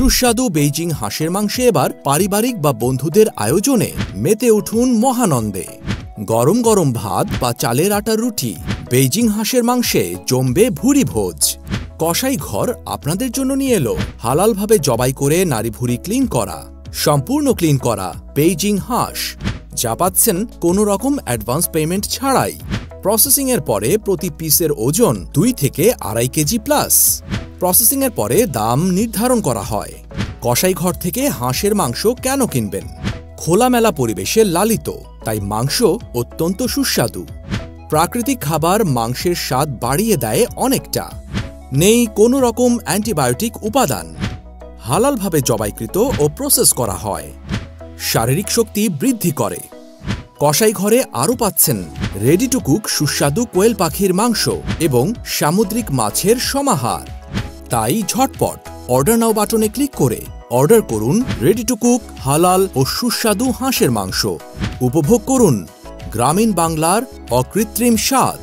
সুস্বাদু বেইজিং হাঁসের মাংসে এবার পারিবারিক বা বন্ধুদের আয়োজনে মেতে উঠুন মহানন্দে। গরম গরম ভাত বা চালের আটার রুটি, বেইজিং হাঁসের মাংসে জমবে ভুরি ভোজ। কসাই ঘর আপনাদের জন্য নিয়ে এলো হালালভাবে জবাই করে নাড়ি ভুরি ক্লিন করা, সম্পূর্ণ ক্লিন করা বেইজিং হাঁস, যা পাচ্ছেন কোনো রকম অ্যাডভান্স পেমেন্ট ছাড়াই। প্রসেসিংয়ের পরে প্রতি পিসের ওজন 2 থেকে 2.5 কেজি প্লাস। প্রসেসিংয়ের পরে দাম নির্ধারণ করা হয়। কসাই ঘর থেকে হাঁসের মাংস কেন কিনবেন? খোলামেলা পরিবেশে লালিত, তাই মাংস অত্যন্ত সুস্বাদু। প্রাকৃতিক খাবার মাংসের স্বাদ বাড়িয়ে দেয় অনেকটা। নেই কোনো রকম অ্যান্টিবায়োটিক উপাদান। হালালভাবে জবাইকৃত ও প্রসেস করা হয়। শারীরিক শক্তি বৃদ্ধি করে। কসাই ঘরে আরও পাচ্ছেন রেডি টু কুক সুস্বাদু কোয়েল পাখির মাংস এবং সামুদ্রিক মাছের সমাহার। তাই ঝটপট অর্ডার নাও বাটনে ক্লিক করে অর্ডার করুন রেডি টু কুক হালাল ও সুস্বাদু হাঁসের মাংস। উপভোগ করুন গ্রামীণ বাংলার অকৃত্রিম স্বাদ।